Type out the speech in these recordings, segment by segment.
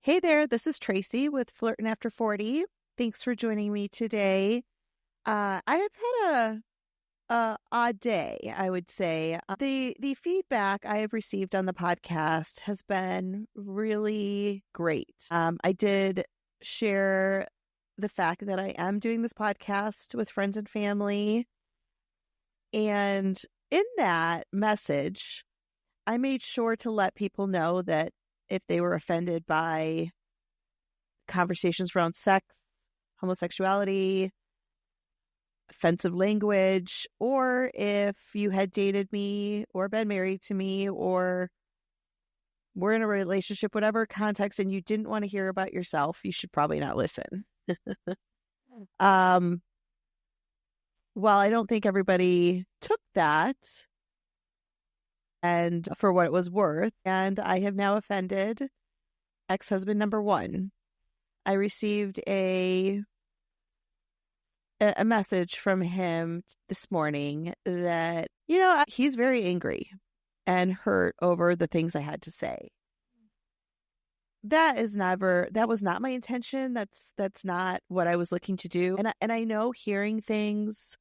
Hey there, this is Tracy with Flirtin' After 40. Thanks for joining me today. I have had a odd day, I would say. The feedback I have received on the podcast has been really great. I did share the fact that I am doing this podcast with friends and family. And in that message, I made sure to let people know that if they were offended by conversations around sex, homosexuality, offensive language, or if you had dated me or been married to me or were in a relationship, whatever context, and you didn't want to hear about yourself, you should probably not listen. um, While I don't think everybody took that and for what it was worth, and I have now offended ex-husband number one. I received a message from him this morning that, he's very angry and hurt over the things I had to say. That was not my intention. That's not what I was looking to do. And I know hearing things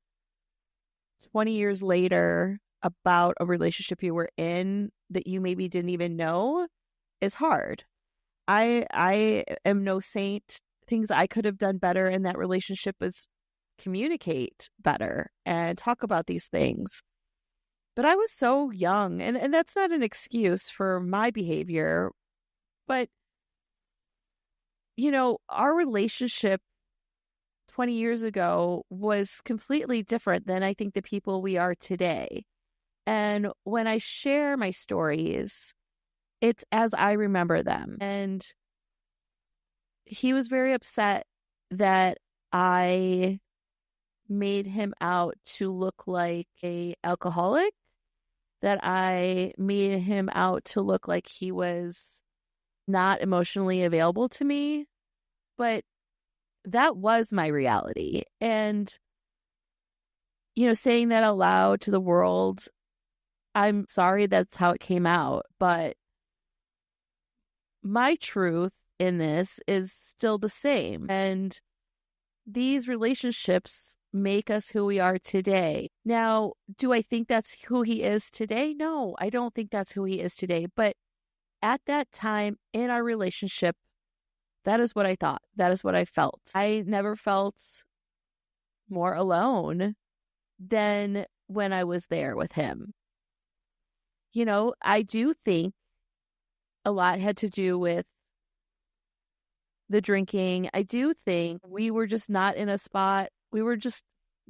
20 years later about a relationship you were in that you maybe didn't even know is hard. I am no saint. Things I could have done better in that relationship is communicate better and talk about these things. But I was so young, and that's not an excuse for my behavior. But, our relationship 20 years ago was completely different than I think the people we are today. And when I share my stories, it's as I remember them. And he was very upset that I made him out to look like an alcoholic, that I made him out to look like he was not emotionally available to me. But that was my reality. And, saying that out loud to the world, I'm sorry that's how it came out. But my truth in this is still the same. And these relationships make us who we are today. Now, do I think that's who he is today? No, I don't think that's who he is today. But at that time in our relationship, that is what I thought. That is what I felt. I never felt more alone than when I was there with him. I do think a lot had to do with the drinking. I do think we were just not in a spot. We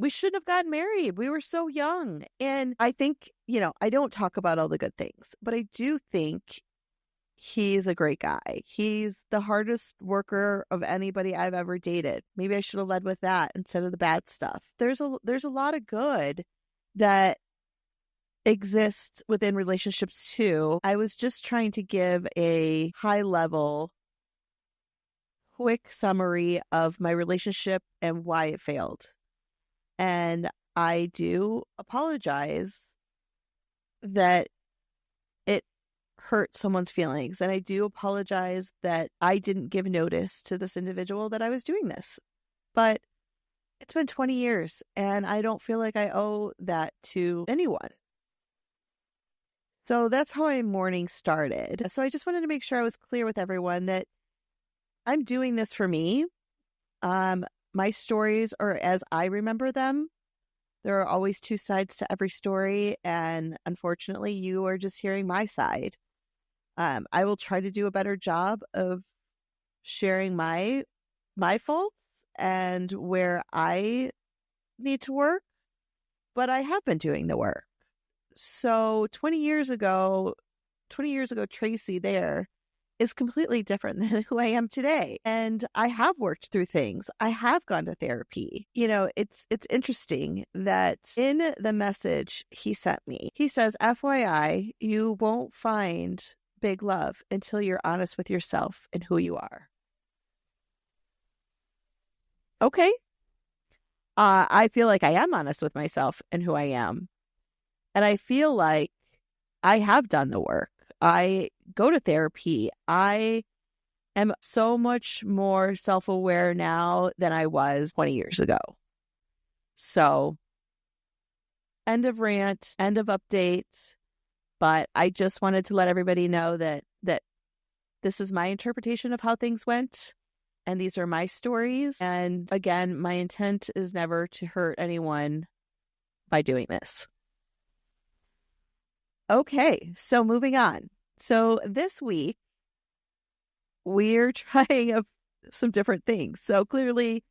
shouldn't have gotten married. We were so young. And I think, I don't talk about all the good things, but I do think he's a great guy. He's the hardest worker of anybody I've ever dated. Maybe I should have led with that instead of the bad stuff. There's a lot of good that exists within relationships too. I was just trying to give a high level, quick summary of my relationship and why it failed. And I do apologize that it hurt someone's feelings. And I do apologize that I didn't give notice to this individual that I was doing this. But it's been 20 years and I don't feel like I owe that to anyone. So that's how my morning started. So I just wanted to make sure I was clear with everyone that I'm doing this for me. My stories are as I remember them. There are always two sides to every story. And unfortunately, you are just hearing my side. I will try to do a better job of sharing my faults and where I need to work. But I have been doing the work. So 20 years ago, Tracy there is completely different than who I am today. And I have worked through things. I have gone to therapy. It's interesting that in the message he sent me, he says, FYI, you won't find big love until you're honest with yourself and who you are. Okay. I feel like I am honest with myself and who I am. And I feel like I have done the work. I go to therapy. I am so much more self-aware now than I was 20 years ago. So, end of rant, end of update. But I just wanted to let everybody know that this is my interpretation of how things went. And these are my stories. And again, my intent is never to hurt anyone by doing this. Okay, so moving on. So this week, we're trying some different things. So clearly,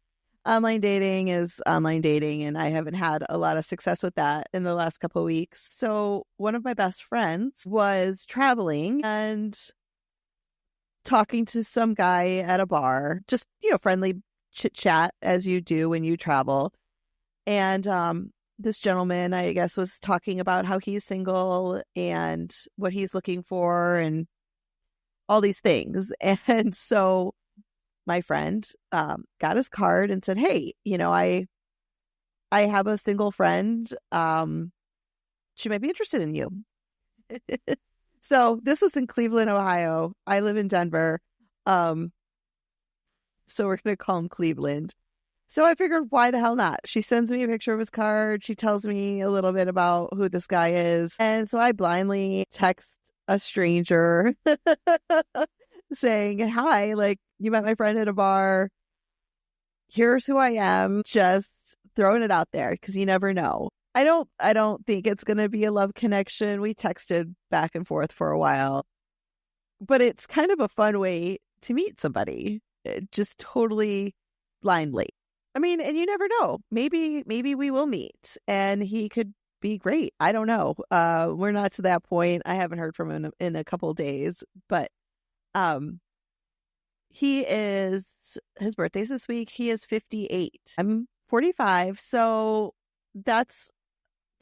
online dating is online dating, and I haven't had a lot of success with that in the last couple of weeks. So one of my best friends was traveling and talking to some guy at a bar, just, friendly chit chat as you do when you travel. And this gentleman, I guess, was talking about how he's single and what he's looking for and all these things. And so my friend got his card and said, hey, I have a single friend. She might be interested in you. So this was in Cleveland, Ohio. I live in Denver. So we're going to call him Cleveland. So I figured, why the hell not? She sends me a picture of his card. She tells me a little bit about who this guy is. And so I blindly text a stranger saying, hi, like, you met my friend at a bar. Here's who I am. Just throwing it out there because you never know. I don't think it's going to be a love connection. We texted back and forth for a while, but it's kind of a fun way to meet somebody, just totally blindly. I mean, and you never know. Maybe we will meet and he could be great. I don't know. We're not to that point. I haven't heard from him in a couple of days, but his birthday's this week. He is 58. I'm 45. So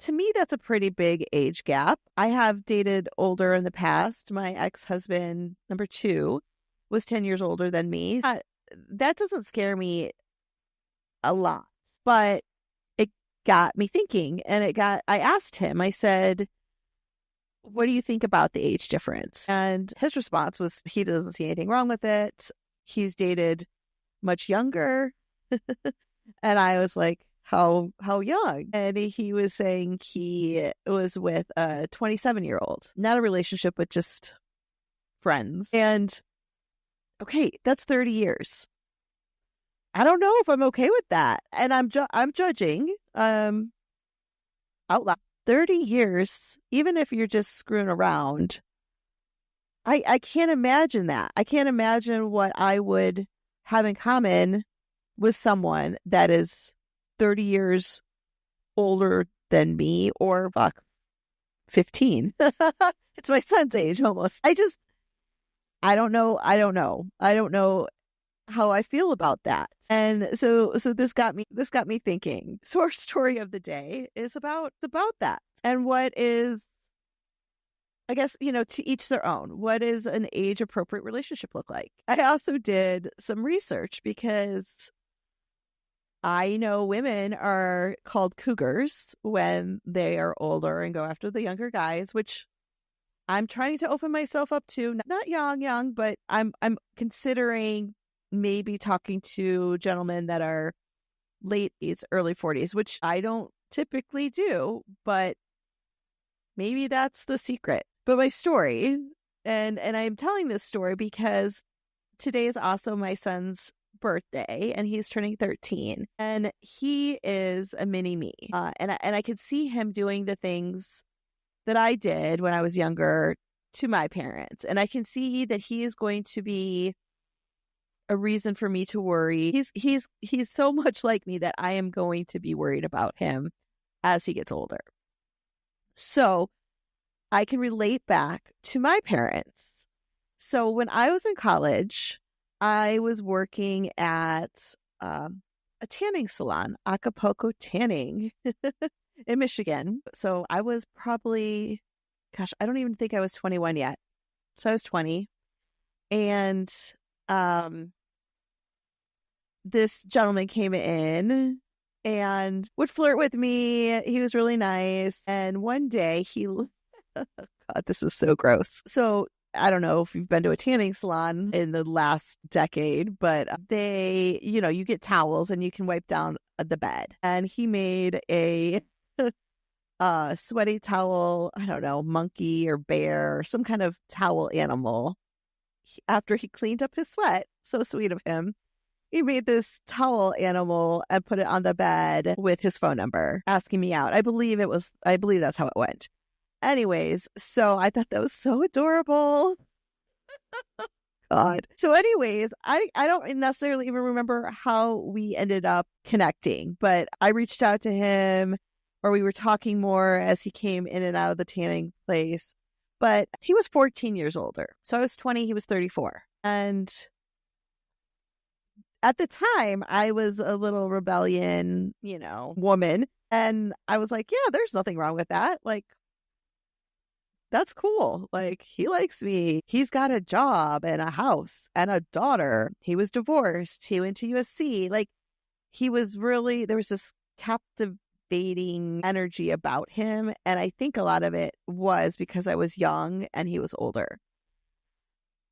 to me, that's a pretty big age gap. I have dated older in the past. My ex-husband, number 2, was 10 years older than me. That doesn't scare me a lot, but it got me thinking. And I asked him, I said, what do you think about the age difference? And his response was, he doesn't see anything wrong with it. He's dated much younger. And I was like, how young? And he was saying he was with a 27-year-old, not a relationship, but just friends. And okay, that's 30 years. I don't know if I'm okay with that. And I'm judging out loud. 30 years, even if you're just screwing around, I can't imagine that. I can't imagine what I would have in common with someone that is 30 years older than me, or 15. It's my son's age almost. I don't know how I feel about that. And so this got me thinking. So our story of the day is about that. And what is, I guess, to each their own. What is an age appropriate relationship look like? I also did some research because I know women are called cougars when they are older and go after the younger guys, which I'm trying to open myself up to. Not young, but I'm considering maybe talking to gentlemen that are late 80s, early 40s, which I don't typically do, but maybe that's the secret. But my story, and I'm telling this story because today is also my son's birthday and he's turning 13, and he is a mini me, and I could see him doing the things that I did when I was younger to my parents, and I can see that he is going to be a reason for me to worry. He's so much like me that I am going to be worried about him as he gets older. So I can relate back to my parents. So when I was in college, I was working at a tanning salon, Acapulco Tanning in Michigan. So I was probably, I don't even think I was 21 yet. So I was 20. And this gentleman came in and would flirt with me. He was really nice. And one day God, this is so gross. So I don't know if you've been to a tanning salon in the last decade, but they, you get towels and you can wipe down the bed. And he made a sweaty towel, I don't know, monkey or bear, or some kind of towel animal. After he cleaned up his sweat, so sweet of him, he made this towel animal and put it on the bed with his phone number, asking me out. I believe that's how it went. Anyways, so I thought that was so adorable. God. So anyways, I don't necessarily even remember how we ended up connecting, but I reached out to him, or we were talking more as he came in and out of the tanning place. But he was 14 years older. So I was 20, he was 34. And at the time, I was a little rebellion, woman. And I was like, yeah, there's nothing wrong with that. Like, that's cool. Like, he likes me. He's got a job and a house and a daughter. He was divorced. He went to USC. Like, he was really, there was this captivating energy about him. And I think a lot of it was because I was young and he was older.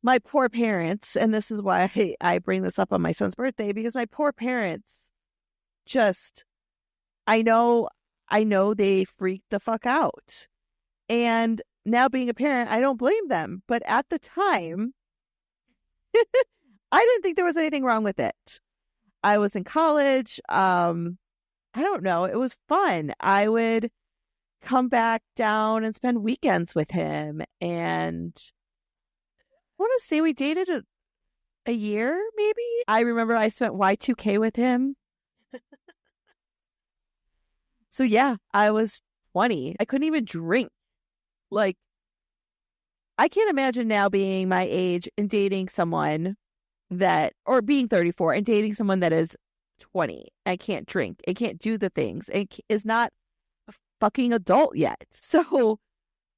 My poor parents, and this is why I bring this up on my son's birthday, because my poor parents just, I know they freaked the fuck out. And now being a parent, I don't blame them. But at the time, I didn't think there was anything wrong with it. I was in college. I don't know. It was fun. I would come back down and spend weekends with him. And I want to say we dated a year, maybe. I remember I spent Y2K with him. So yeah, I was 20. I couldn't even drink. Like, I can't imagine now being my age and dating someone or being 34 and dating someone that is 20. I can't drink. I can't do the things. It is not a fucking adult yet. So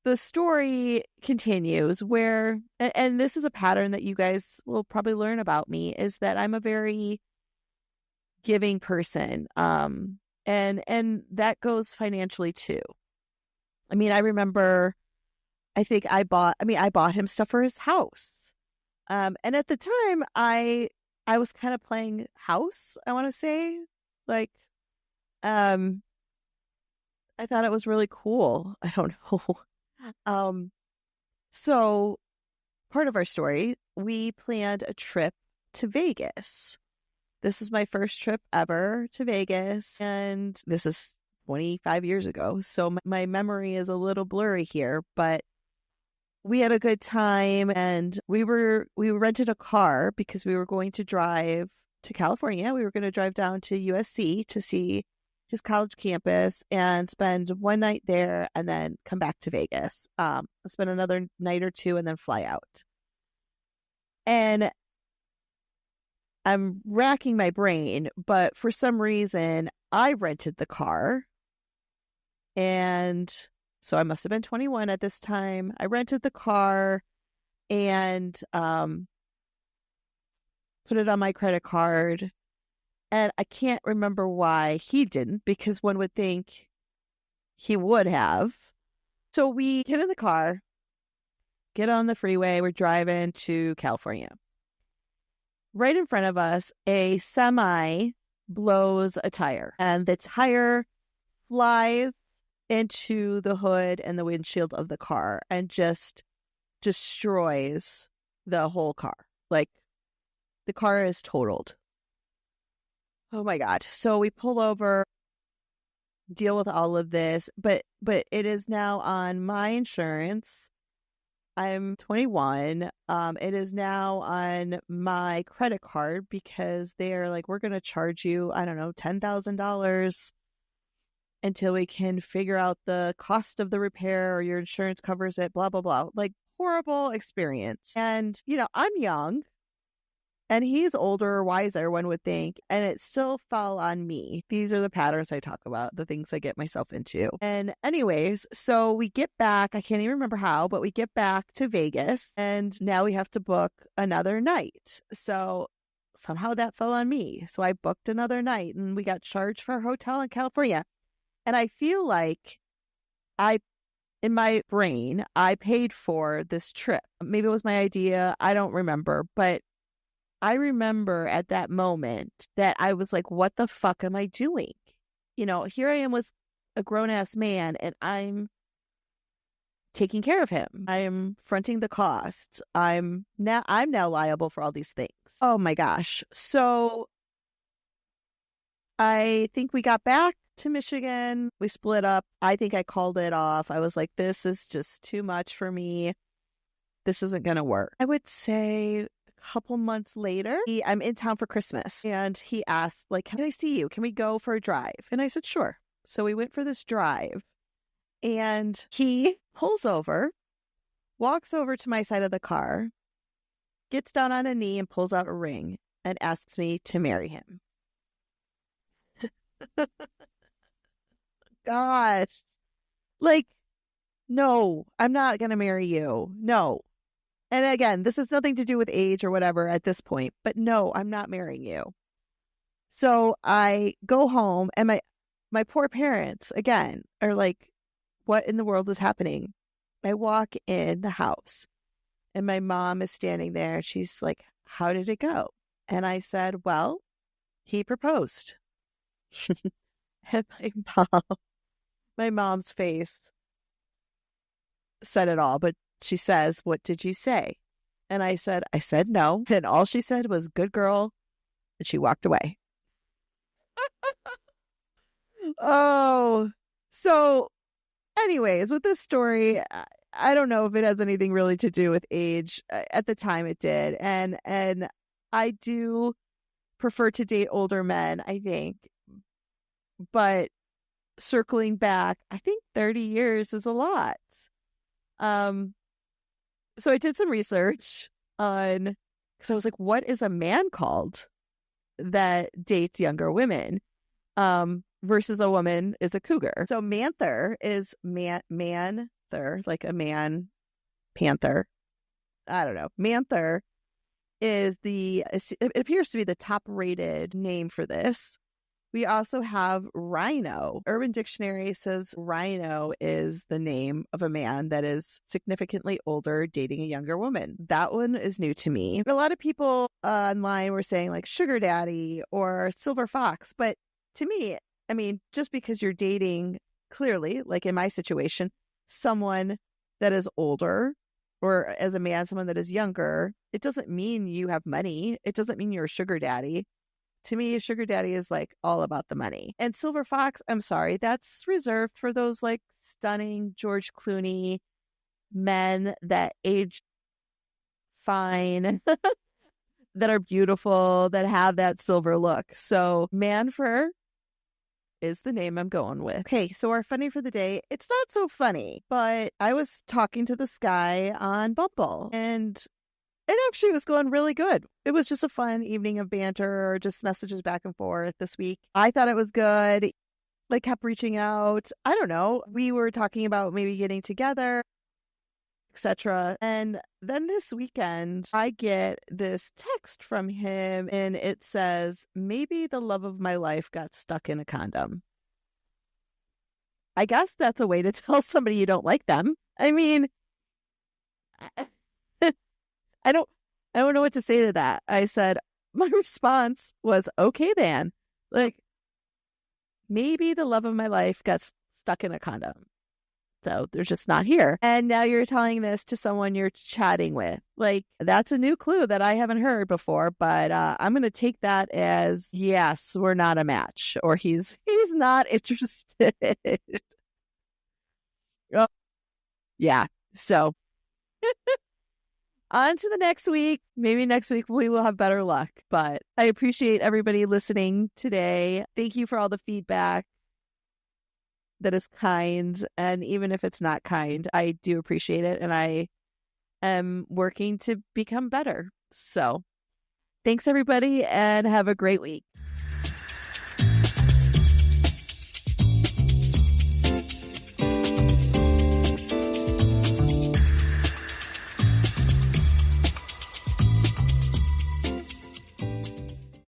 the story continues where, and this is a pattern that you guys will probably learn about me, is that I'm a very giving person. And that goes financially too. I mean, I remember, I bought him stuff for his house. And at the time I was kind of playing house, I want to say. Like, I thought it was really cool. I don't know. So part of our story, we planned a trip to Vegas. This was my first trip ever to Vegas, and this is 25 years ago. So my memory is a little blurry here, but we had a good time, and we rented a car because we were going to drive to California. We were going to drive down to USC to see his college campus and spend one night there and then come back to Vegas. Spend another night or two and then fly out. And I'm racking my brain, but for some reason I rented the car. And so I must have been 21 at this time. I rented the car and put it on my credit card. And I can't remember why he didn't, because one would think he would have. So we get in the car, get on the freeway. We're driving to California. Right in front of us, a semi blows a tire, and the tire flies into the hood and the windshield of the car and just destroys the whole car. Like, the car is totaled. Oh my God. So we pull over, deal with all of this, but it is now on my insurance. I'm 21. It is now on my credit card because they're like, we're going to charge you, I don't know, $10,000 until we can figure out the cost of the repair or your insurance covers it, blah, blah, blah. Like, horrible experience. And, I'm young. And he's older, wiser, one would think, and it still fell on me. These are the patterns I talk about, the things I get myself into. And anyways, so we get back, I can't even remember how, but we get back to Vegas, and now we have to book another night. So somehow that fell on me. So I booked another night, and we got charged for a hotel in California. And I feel like I in my brain, I paid for this trip. Maybe it was my idea. I don't remember. But I remember at that moment that I was like, what the fuck am I doing? You know, here I am with a grown-ass man and I'm taking care of him. I'm fronting the cost. I'm now liable for all these things. Oh my gosh. So I think we got back to Michigan. We split up. I think I called it off. I was like, this is just too much for me. This isn't going to work. I would say a couple months later, I'm in town for Christmas and he asked, like, can I see you? Can we go for a drive? And I said, sure. So we went for this drive and he pulls over, walks over to my side of the car, gets down on a knee and pulls out a ring and asks me to marry him. Gosh. Like, no, I'm not going to marry you. No. And again, this has nothing to do with age or whatever at this point, but no, I'm not marrying you. So I go home and my poor parents, again, are like, what in the world is happening? I walk in the house and my mom is standing there. She's like, how did it go? And I said, well, he proposed. And my mom's face said it all, but she says, what did you say? And I said no. And all she said was, good girl. And she walked away. Oh, so anyways, with this story, I don't know if it has anything really to do with age. At the time it did. And I do prefer to date older men, I think. But circling back, I think 30 years is a lot. So I did some research on, because I was like, what is a man called that dates younger women? Versus a woman is a cougar. So Manther is Manther, like a man panther. I don't know. Manther is it appears to be the top rated name for this. We also have rhino. Urban Dictionary says rhino is the name of a man that is significantly older dating a younger woman. That one is new to me. A lot of people online were saying like sugar daddy or silver fox. But to me, I mean, just because you're dating, clearly, like in my situation, someone that is older, or as a man, someone that is younger, it doesn't mean you have money. It doesn't mean you're a sugar daddy. To me, a sugar daddy is like all about the money. And silver fox, I'm sorry, that's reserved for those like stunning George Clooney men that age fine, that are beautiful, that have that silver look. So Manfer is the name I'm going with. Okay, so our funny for the day, it's not so funny, but I was talking to this guy on Bumble and it actually was going really good. It was just a fun evening of banter, or just messages back and forth this week. I thought it was good. Like, kept reaching out. I don't know. We were talking about maybe getting together, etc. And then this weekend, I get this text from him and it says, maybe the love of my life got stuck in a condom. I guess that's a way to tell somebody you don't like them. I mean, I don't know what to say to that. I said, my response was, okay, then. Like, maybe the love of my life got stuck in a condom. So they're just not here. And now you're telling this to someone you're chatting with. Like, that's a new clue that I haven't heard before, but I'm going to take that as, yes, we're not a match, or he's not interested. Oh, yeah. So on to the next week. Maybe next week we will have better luck, but I appreciate everybody listening today. Thank you for all the feedback that is kind. And even if it's not kind, I do appreciate it. And I am working to become better. So thanks everybody and have a great week.